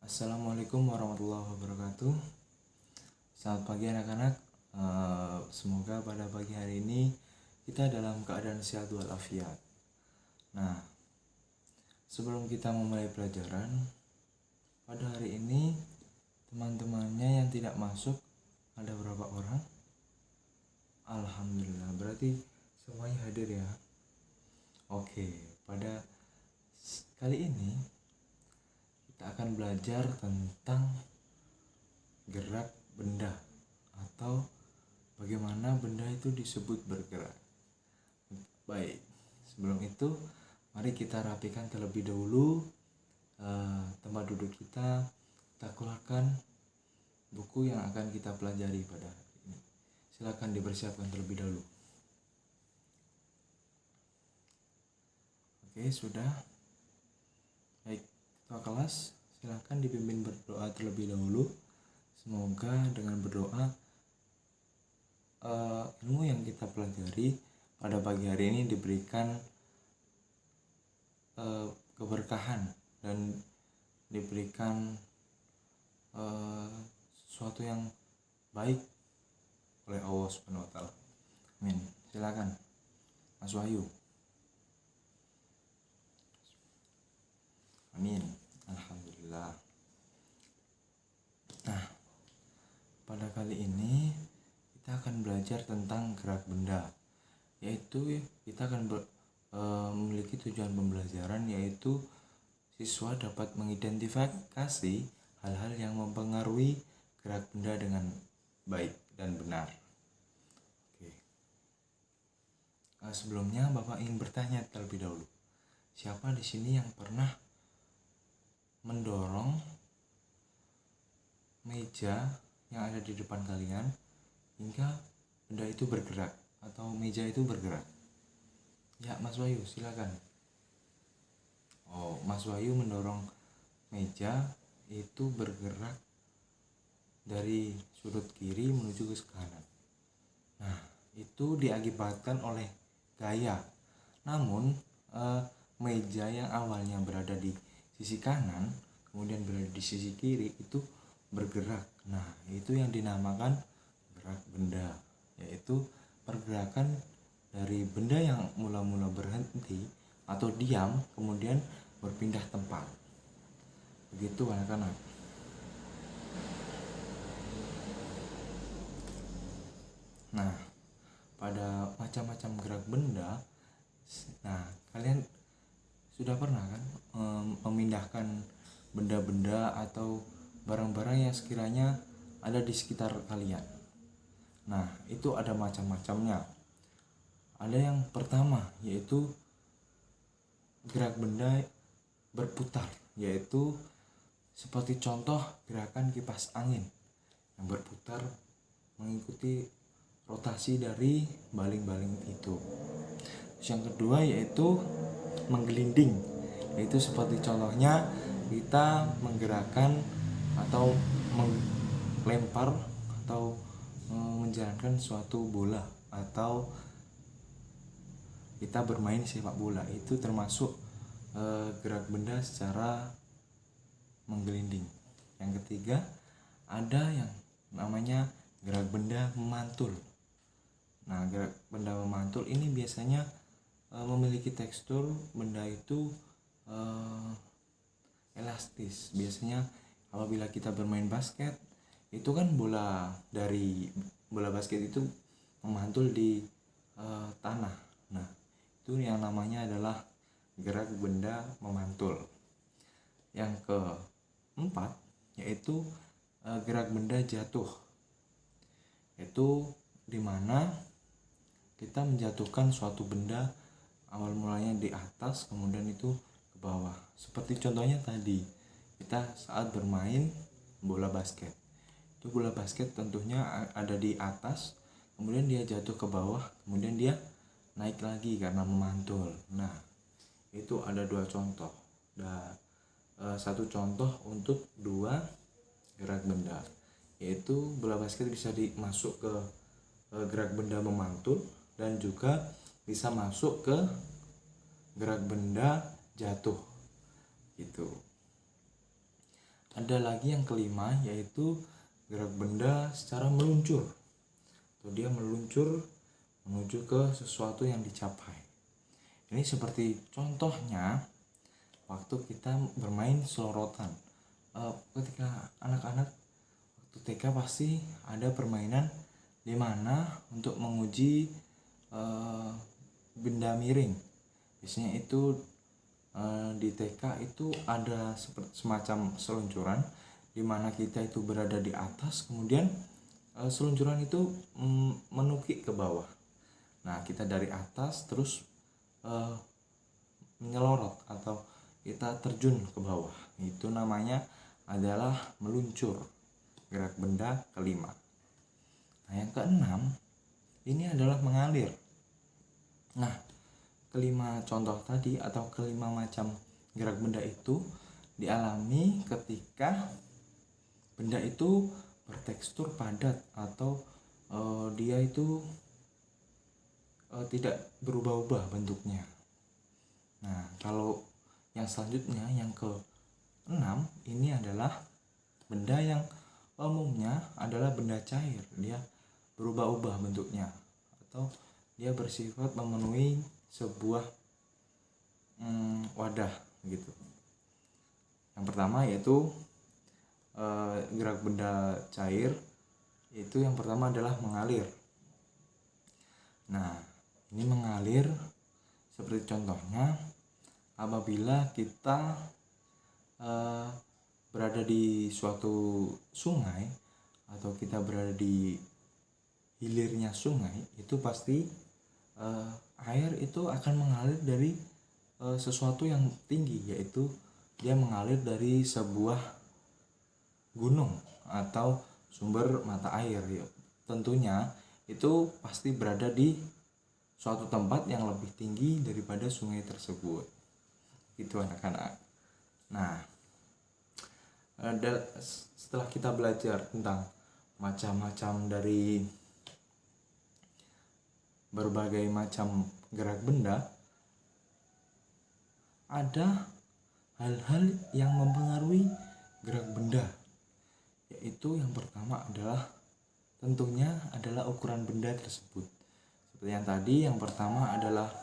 Assalamualaikum warahmatullahi wabarakatuh. Selamat pagi anak-anak. Semoga pada pagi hari ini kita dalam keadaan sehat walafiat. Nah, sebelum kita memulai pelajaran pada hari ini, teman-temannya yang tidak masuk ada berapa orang? Alhamdulillah, berarti semuanya hadir ya. Oke, pada kali ini kita akan belajar tentang gerak benda atau bagaimana benda itu disebut bergerak. Baik, sebelum itu mari kita rapikan terlebih dahulu tempat duduk kita keluarkan buku yang akan kita pelajari pada hari ini. Silakan dipersiapkan terlebih dahulu. Oke, sudah. Baik, ketua kelas, silakan dipimpin berdoa terlebih dahulu. Semoga dengan berdoa ilmu yang kita pelajari pada pagi hari ini diberikan keberkahan dan diberikan sesuatu yang baik oleh Allah Subhanahu wa taala. Amin. Silakan Mas Wahyu. Amin. Alhamdulillah. Nah, pada kali ini kita akan belajar tentang gerak benda, yaitu kita akan memiliki tujuan pembelajaran, yaitu siswa dapat mengidentifikasi hal-hal yang mempengaruhi gerak benda dengan baik dan benar. Oke. Sebelumnya Bapak ingin bertanya terlebih dahulu, siapa di sini yang pernah mendorong meja yang ada di depan kalian hingga benda itu bergerak atau meja itu bergerak? Ya, Mas Wahyu, silakan. Oh, Mas Wahyu mendorong meja itu bergerak dari sudut kiri menuju ke kanan. Nah, itu diakibatkan oleh gaya. Namun meja yang awalnya berada di sisi kanan kemudian berada di sisi kiri itu bergerak. Nah, itu yang dinamakan gerak benda, yaitu pergerakan dari benda yang mula-mula berhenti atau diam kemudian berpindah tempat. Begitu anak-anak. Nah, pada macam-macam gerak benda, nah kalian sudah pernah kan memindahkan benda-benda atau barang-barang yang sekiranya ada di sekitar kalian. Nah, itu ada macam-macamnya. Ada yang pertama, yaitu gerak benda berputar, yaitu seperti contoh gerakan kipas angin yang berputar mengikuti rotasi dari baling-baling itu. Terus yang kedua yaitu menggelinding, yaitu seperti contohnya kita menggerakkan atau melempar atau menjalankan suatu bola atau kita bermain sepak bola, itu termasuk gerak benda secara menggelinding. Yang ketiga ada yang namanya gerak benda memantul. Nah, gerak benda memantul ini biasanya memiliki tekstur benda itu elastis. Biasanya apabila kita bermain basket, itu kan bola basket itu memantul di tanah. Nah, itu yang namanya adalah gerak benda memantul. Yang keempat yaitu gerak benda jatuh, yaitu dimana kita menjatuhkan suatu benda awal mulanya di atas kemudian itu ke bawah. Seperti contohnya tadi kita saat bermain bola basket, itu bola basket tentunya ada di atas kemudian dia jatuh ke bawah kemudian dia naik lagi karena memantul. Nah, itu ada dua contoh. Satu contoh untuk dua gerak benda, yaitu bola basket bisa dimasuk ke gerak benda memantul dan juga bisa masuk ke gerak benda jatuh gitu. ada lagi yang kelima, yaitu gerak benda secara meluncur, atau dia meluncur menuju ke sesuatu yang dicapai. Ini seperti contohnya waktu kita bermain selorotan. Ketika anak-anak waktu TK pasti ada permainan di mana untuk menguji benda miring. Biasanya itu di TK itu ada semacam seluncuran di mana kita itu berada di atas, kemudian seluncuran itu menukik ke bawah. Nah, kita dari atas terus menyelorot atau kita terjun ke bawah. Itu namanya adalah meluncur, gerak benda kelima. Nah, yang keenam ini adalah mengalir. Nah, kelima contoh tadi atau kelima macam gerak benda itu dialami ketika benda itu bertekstur padat atau dia itu tidak berubah-ubah bentuknya. Nah, kalau yang selanjutnya yang ke-6 ini adalah benda yang umumnya adalah benda cair. Dia berubah-ubah bentuknya atau dia bersifat memenuhi sebuah wadah gitu. Yang pertama yaitu gerak benda cair, itu yang pertama adalah mengalir. Nah, ini mengalir seperti contohnya apabila kita berada di suatu sungai atau kita berada di hilirnya sungai, itu pasti air itu akan mengalir dari sesuatu yang tinggi, yaitu dia mengalir dari sebuah gunung atau sumber mata air. Ya, tentunya itu pasti berada di suatu tempat yang lebih tinggi daripada sungai tersebut. Itu anak-anak. Nah, setelah kita belajar tentang macam-macam dari berbagai macam gerak benda, ada hal-hal yang mempengaruhi gerak benda, yaitu yang pertama adalah tentunya adalah ukuran benda tersebut. Seperti yang tadi, yang pertama adalah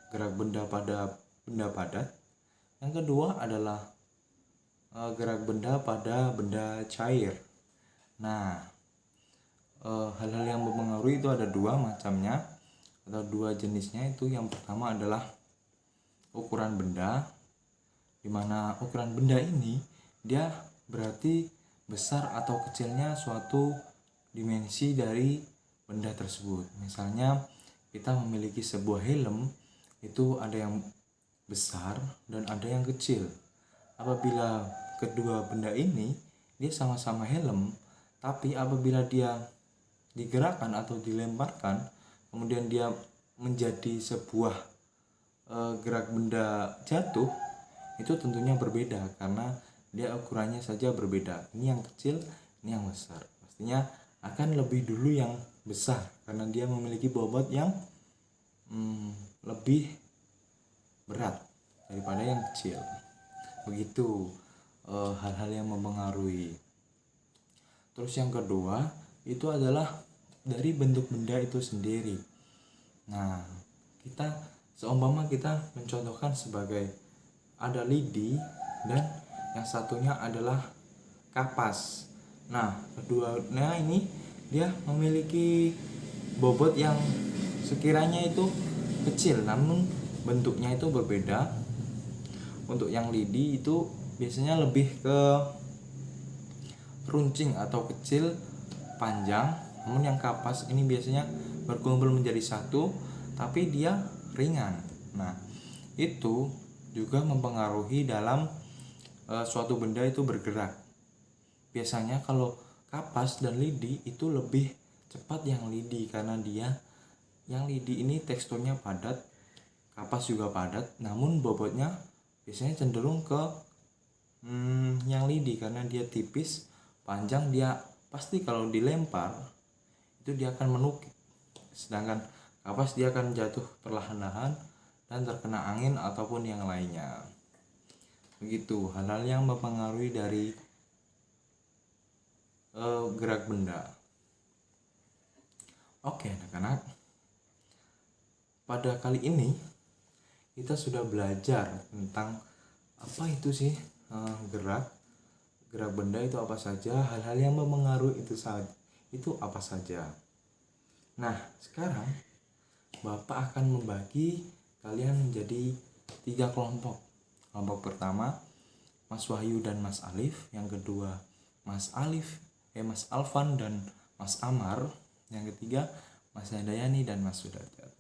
gerak benda pada benda padat. Yang kedua adalah gerak benda pada benda cair. Nah, hal-hal yang mempengaruhi itu ada dua macamnya atau dua jenisnya. Itu yang pertama adalah ukuran benda, di mana ukuran benda ini dia berarti besar atau kecilnya suatu dimensi dari benda tersebut. Misalnya kita memiliki sebuah helm, itu ada yang besar dan ada yang kecil. Apabila kedua benda ini dia sama-sama helm, tapi apabila dia digerakkan atau dilemparkan, kemudian dia menjadi sebuah gerak benda jatuh, itu tentunya berbeda karena dia ukurannya saja berbeda. Ini yang kecil, ini yang besar. Pastinya akan lebih dulu yang besar karena dia memiliki bobot yang lebih berat daripada yang kecil. Begitu hal-hal yang mempengaruhi. Terus yang kedua itu adalah dari bentuk benda itu sendiri. Nah, seumpama kita mencontohkan sebagai ada lidi dan yang satunya adalah kapas. Nah, keduanya ini dia memiliki bobot yang sekiranya itu kecil, namun bentuknya itu berbeda. Untuk yang lidi itu biasanya lebih ke runcing atau kecil, panjang. Namun yang kapas ini biasanya berkumpul menjadi satu, tapi dia ringan. Nah, itu juga mempengaruhi dalam suatu benda itu bergerak. Biasanya kalau kapas dan lidi itu lebih cepat yang lidi karena yang lidi ini teksturnya padat, kapas juga padat, namun bobotnya biasanya cenderung ke yang lidi karena dia tipis, panjang, dia pasti kalau dilempar itu dia akan menukik. Sedangkan kapas dia akan jatuh perlahan-lahan dan terkena angin ataupun yang lainnya. Begitu hal-hal yang mempengaruhi dari gerak benda. Oke anak-anak, pada kali ini kita sudah belajar tentang apa itu sih gerak benda itu apa saja, hal-hal yang mempengaruhi itu apa saja. Nah, sekarang Bapak akan membagi kalian menjadi 3 kelompok. Kelompok pertama Mas Wahyu dan Mas Alif, yang kedua Mas Alvan dan Mas Amar, yang ketiga Mas Handayani dan Mas Sudarjat.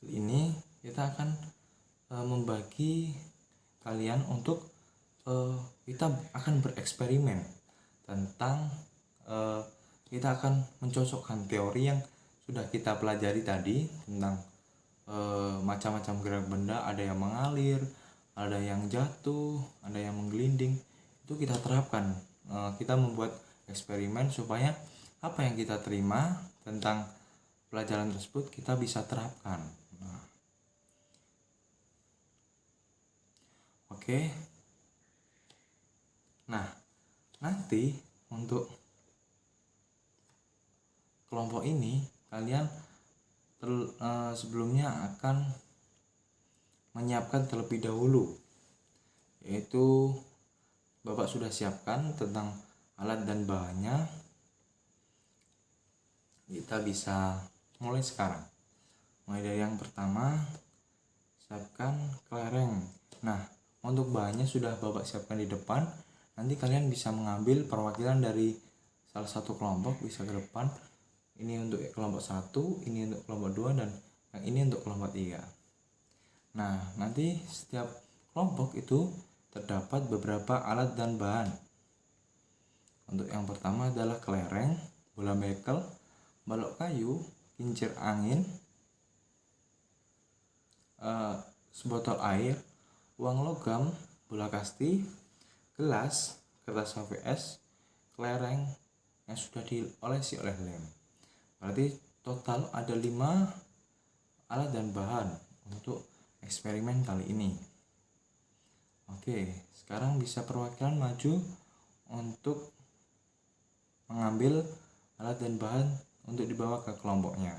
Ini kita akan membagi kalian untuk kita akan bereksperimen tentang kita akan mencocokkan teori yang sudah kita pelajari tadi tentang macam-macam gerak benda, ada yang mengalir, ada yang jatuh, ada yang menggelinding. Itu kita terapkan. Kita membuat eksperimen supaya apa yang kita terima tentang pelajaran tersebut kita bisa terapkan. Oke. Nah, nanti untuk kelompok ini kalian sebelumnya akan menyiapkan terlebih dahulu, yaitu Bapak sudah siapkan tentang alat dan bahannya. Kita bisa mulai sekarang. Mulai dari yang pertama, siapkan kelereng. Nah, untuk bahannya sudah Bapak siapkan di depan. Nanti kalian bisa mengambil perwakilan dari salah satu kelompok, bisa ke depan. Ini untuk kelompok 1, ini untuk kelompok 2, dan yang ini untuk kelompok 3. Nah, nanti setiap kelompok itu terdapat beberapa alat dan bahan. Untuk yang pertama adalah kelereng, bola bekel, balok kayu, kincir angin, sebotol air, uang logam, bola kasti, gelas, kertas HVS, kelereng yang sudah diolesi oleh lem. Berarti total ada 5 alat dan bahan untuk eksperimen kali ini. Oke, sekarang bisa perwakilan maju untuk mengambil alat dan bahan untuk dibawa ke kelompoknya.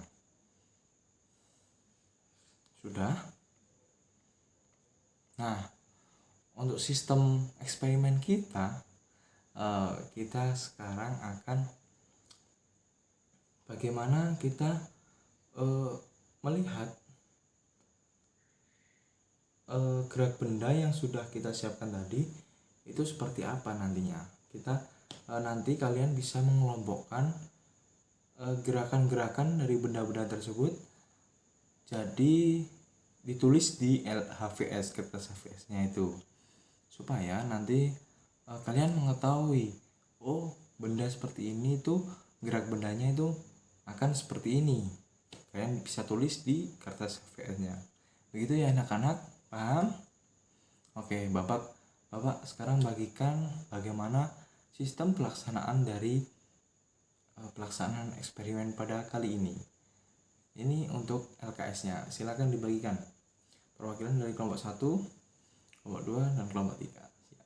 Sudah? Nah, untuk sistem eksperimen kita sekarang akan bagaimana kita melihat gerak benda yang sudah kita siapkan tadi itu seperti apa nantinya. Nanti kalian bisa mengelompokkan gerakan-gerakan dari benda-benda tersebut jadi ditulis di HVS, kertas HVS-nya itu, supaya nanti kalian mengetahui, oh benda seperti ini tuh gerak bendanya itu akan seperti ini. Kalian bisa tulis di kertas HVS-nya. Begitu ya anak-anak, paham? Oke, Bapak sekarang bagikan bagaimana sistem pelaksanaan dari pelaksanaan eksperimen pada kali ini. Ini untuk LKS-nya. Silakan dibagikan. Perwakilan dari kelompok 1, kelompok 2, dan kelompok 3.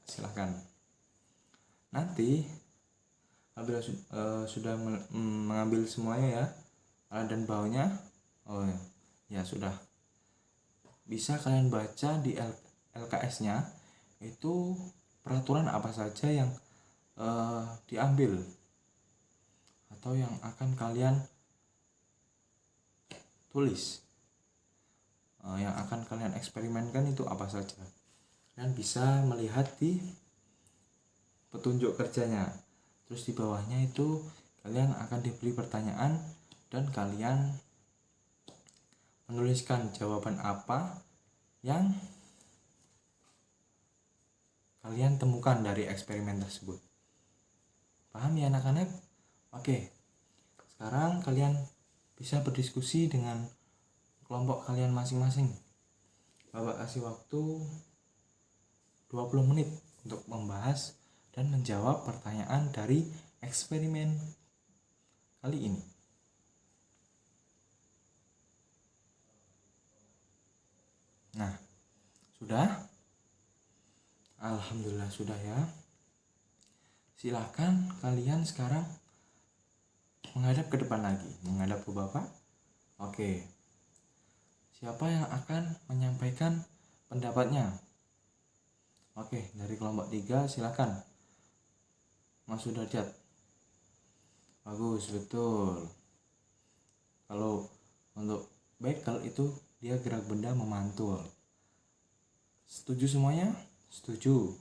Silakan. Nanti apabila sudah mengambil semuanya ya, alat dan bahannya, ya sudah. Bisa kalian baca di LKS-nya itu peraturan apa saja yang diambil atau yang akan kalian tulis, yang akan kalian eksperimenkan itu apa saja. Kalian bisa melihat di petunjuk kerjanya. Terus di bawahnya itu kalian akan diberi pertanyaan dan kalian menuliskan jawaban apa yang kalian temukan dari eksperimen tersebut. Paham ya anak-anak? Oke. Sekarang kalian bisa berdiskusi dengan kelompok kalian masing-masing. Bapak kasih waktu 20 menit untuk membahas dan menjawab pertanyaan dari eksperimen kali ini. Nah, sudah? Alhamdulillah sudah ya. Silahkan kalian sekarang menghadap ke depan lagi, menghadap ke Bapak. Oke. Siapa yang akan menyampaikan pendapatnya? Oke, dari kelompok 3 silakan. Mas Sudarjat. Bagus, betul. Kalau untuk bekel itu dia gerak benda memantul. Setuju semuanya? Setuju.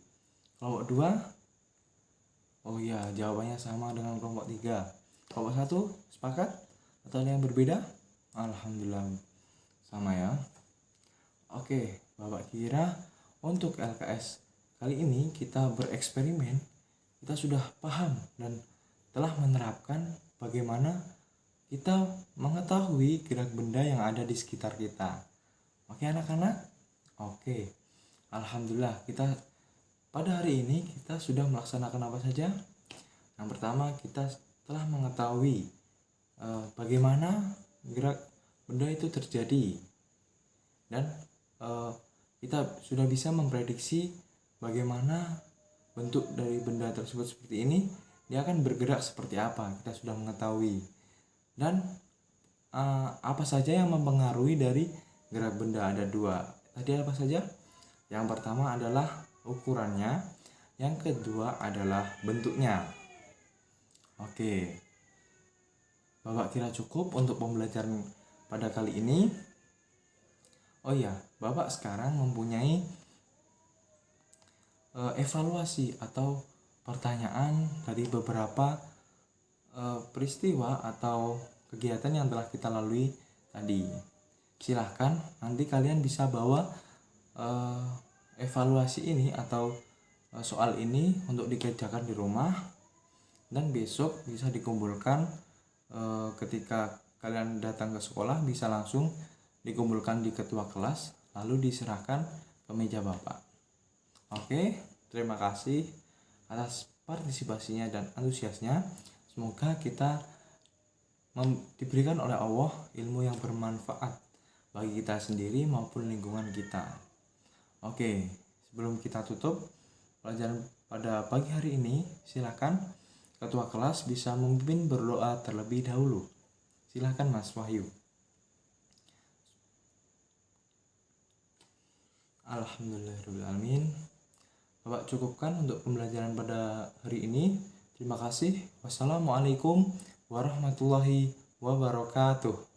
Kelompok 2? Oh iya, jawabannya sama dengan kelompok 3. Kelompok 1 sepakat? Atau ada yang berbeda? Alhamdulillah sama ya. Oke, Bapak kira untuk LKS kali ini kita bereksperimen, kita sudah paham dan telah menerapkan bagaimana kita mengetahui gerak benda yang ada di sekitar kita. Oke anak-anak? Oke. Alhamdulillah kita pada hari ini kita sudah melaksanakan apa saja? Yang pertama kita telah mengetahui bagaimana gerak benda itu terjadi, dan kita sudah bisa memprediksi bagaimana bentuk dari benda tersebut seperti ini, dia akan bergerak seperti apa, kita sudah mengetahui. Dan apa saja yang mempengaruhi dari gerak benda, ada 2. Tadi apa saja? Yang pertama adalah ukurannya, yang kedua adalah bentuknya. Oke, Bapak kira cukup untuk pembelajaran pada kali ini? Oh iya, Bapak sekarang mempunyai evaluasi atau pertanyaan dari beberapa peristiwa atau kegiatan yang telah kita lalui tadi. Silahkan nanti kalian bisa bawa evaluasi ini atau soal ini untuk dikerjakan di rumah, dan besok bisa dikumpulkan ketika kalian datang ke sekolah, bisa langsung dikumpulkan di ketua kelas lalu diserahkan ke meja Bapak. Oke, terima kasih atas partisipasinya dan antusiasnya. Semoga kita diberikan oleh Allah ilmu yang bermanfaat bagi kita sendiri maupun lingkungan kita. Oke, sebelum kita tutup pelajaran pada pagi hari ini, silakan ketua kelas bisa memimpin berdoa terlebih dahulu. Silakan Mas Wahyu. Alhamdulillahirrahmanirrahim. Bapak cukupkan untuk pembelajaran pada hari ini. Terima kasih. Wassalamualaikum warahmatullahi wabarakatuh.